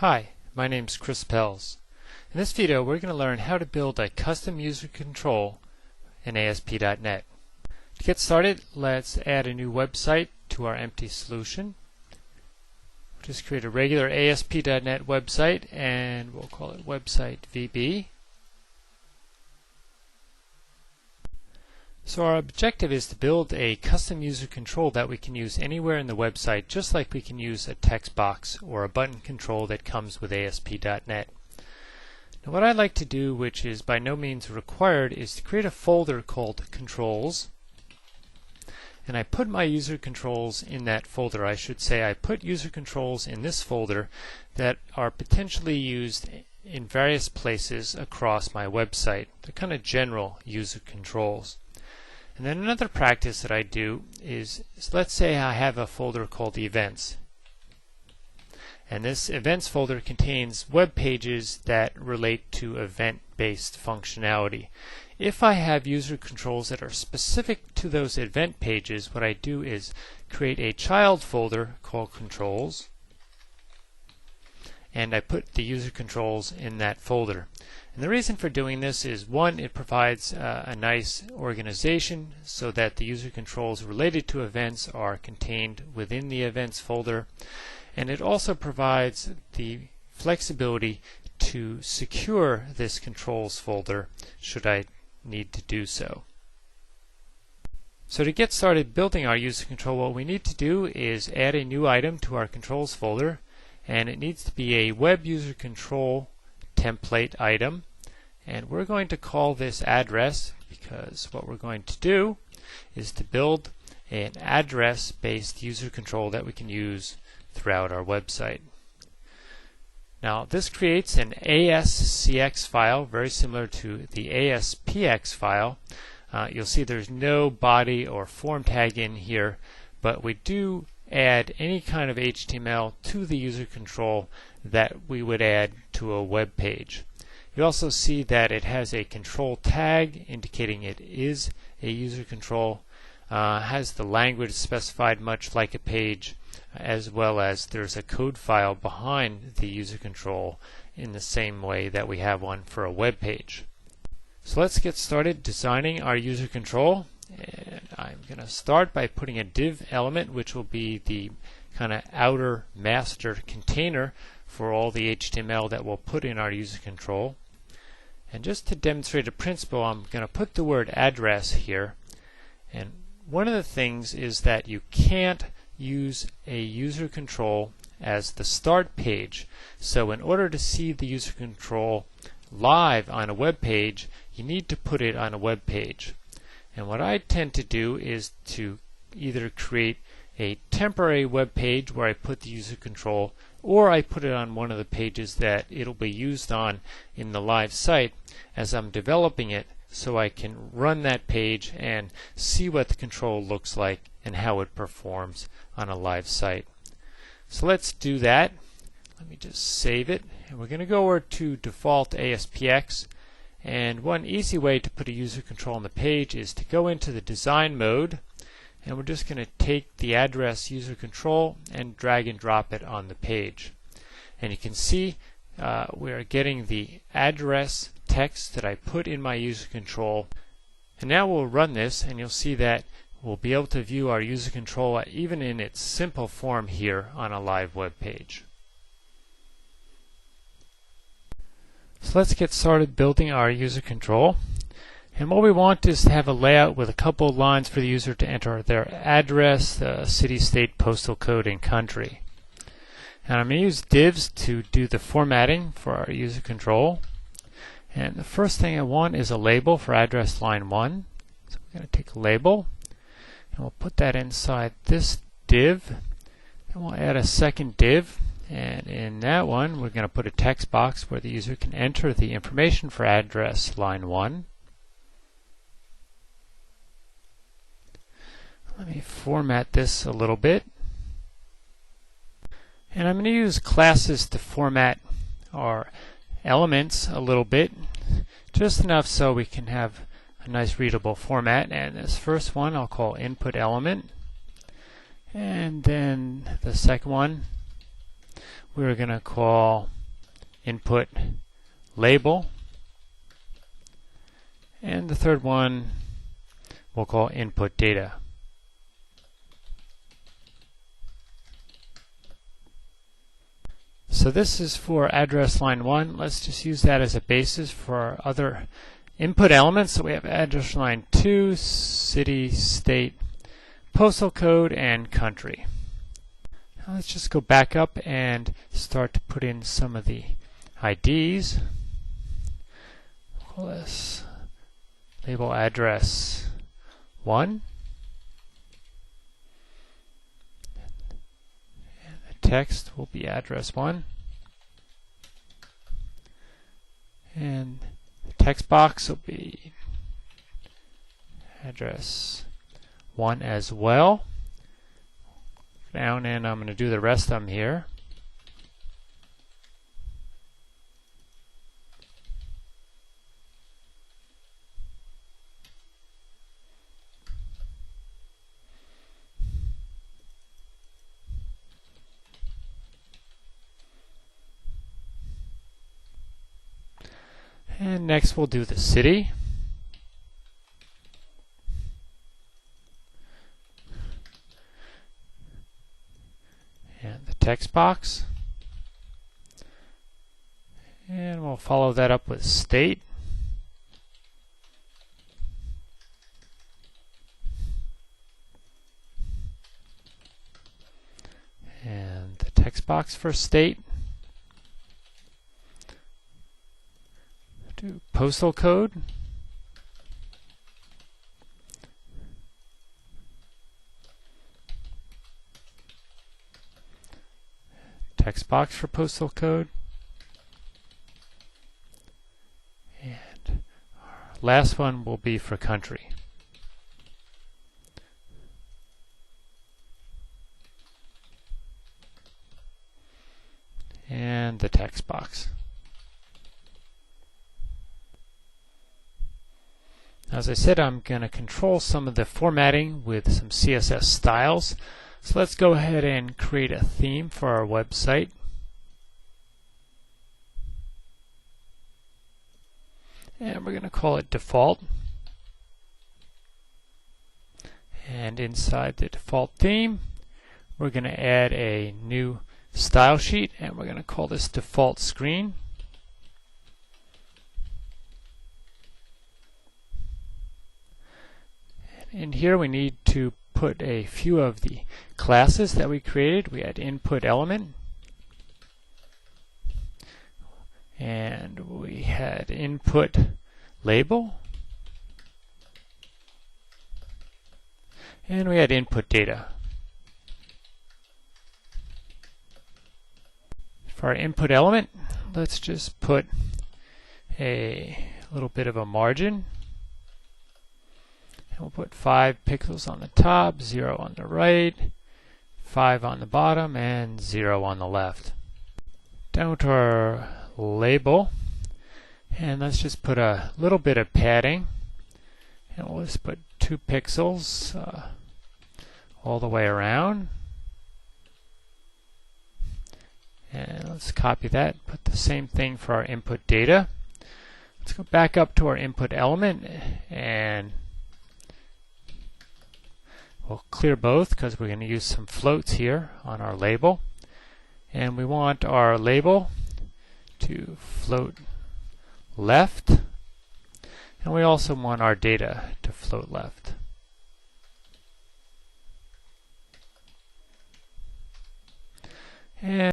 Hi, my name is Chris Pells. In this video we're going to learn how to build a custom user control in ASP.NET. To get started, let's add a new website to our empty solution. Just create a regular ASP.NET website and we'll call it website VB. So our objective is to build a custom user control that we can use anywhere in the website, just like we can use a text box or a button control that comes with ASP.NET. Now what I'd like to do, which is by no means required, is to create a folder called Controls. And I put my user controls in that folder. I should say I put user controls in this folder that are potentially used in various places across my website. They're kind of general user controls. And then another practice that I do is let's say I have a folder called Events. And this Events folder contains web pages that relate to event-based functionality. If I have user controls that are specific to those event pages, what I do is create a child folder called Controls, and I put the user controls in that folder. And the reason for doing this is, one, it provides a nice organization so that the user controls related to events are contained within the events folder, and it also provides the flexibility to secure this controls folder should I need to do so. So to get started building our user control, what we need to do is add a new item to our controls folder, and it needs to be a web user control template item, and we're going to call this address because what we're going to do is to build an address based user control that we can use throughout our website. Now this creates an ASCX file very similar to the ASPX file. You'll see there's no body or form tag in here, but we do add any kind of HTML to the user control that we would add to a web page. You also see that it has a control tag indicating it is a user control, has the language specified much like a page, as well as there's a code file behind the user control in the same way that we have one for a web page. So let's get started designing our user control. And I'm going to start by putting a div element, which will be the kind of outer master container for all the HTML that we'll put in our user control. And just to demonstrate a principle, I'm going to put the word address here. And one of the things is that you can't use a user control as the start page. So in order to see the user control live on a web page, you need to put it on a web page. And what I tend to do is to either create a temporary web page where I put the user control, or I put it on one of the pages that it'll be used on in the live site as I'm developing it, so I can run that page and see what the control looks like and how it performs on a live site. So let's do that. Let me just save it, and we're going to go over to default ASPX. And one easy way to put a user control on the page is to go into the design mode, and we're just going to take the address user control and drag and drop it on the page. And you can see we are getting the address text that I put in my user control. And now we'll run this, and you'll see that we'll be able to view our user control even in its simple form here on a live web page. So let's get started building our user control. And what we want is to have a layout with a couple of lines for the user to enter their address, the city, state, postal code, and country. And I'm going to use divs to do the formatting for our user control. And the first thing I want is a label for address line 1. So we're going to take a label, and we'll put that inside this div. And we'll add a second div. And in that one, we're going to put a text box where the user can enter the information for address line 1. Let me format this a little bit. And I'm going to use classes to format our elements a little bit, just enough so we can have a nice readable format. And this first one I'll call input element. And then the second one we're going to call input label. And the third one we'll call input data. So this is for address line 1. Let's just use that as a basis for our other input elements. So we have address line 2, city, state, postal code, and country. Now let's just go back up and start to put in some of the IDs. We'll call this label address 1. And the text will be address 1. And the text box will be address 1 as well. Down, and I'm going to do the rest of them here. And next we'll do the city. And the text box. And we'll follow that up with state. And the text box for state. Do postal code. Text box for postal code. And our last one will be for country. And the text box. As I said, I'm going to control some of the formatting with some CSS styles. So let's go ahead and create a theme for our website. And we're going to call it default. And inside the default theme, we're going to add a new style sheet, and we're going to call this default screen. In here we need to put a few of the classes that we created. We had input element, and we had input label, and we had input data. For our input element, let's just put a little bit of a margin. And we'll put 5 pixels on the top, 0 on the right, 5 on the bottom, and 0 on the left. Down to our label, and let's just put a little bit of padding, and we'll just put 2 pixels all the way around. And let's copy that, put the same thing for our input data. Let's go back up to our input element, and we'll clear both because we're going to use some floats here on our label. And we want our label to float left. And we also want our data to float left. And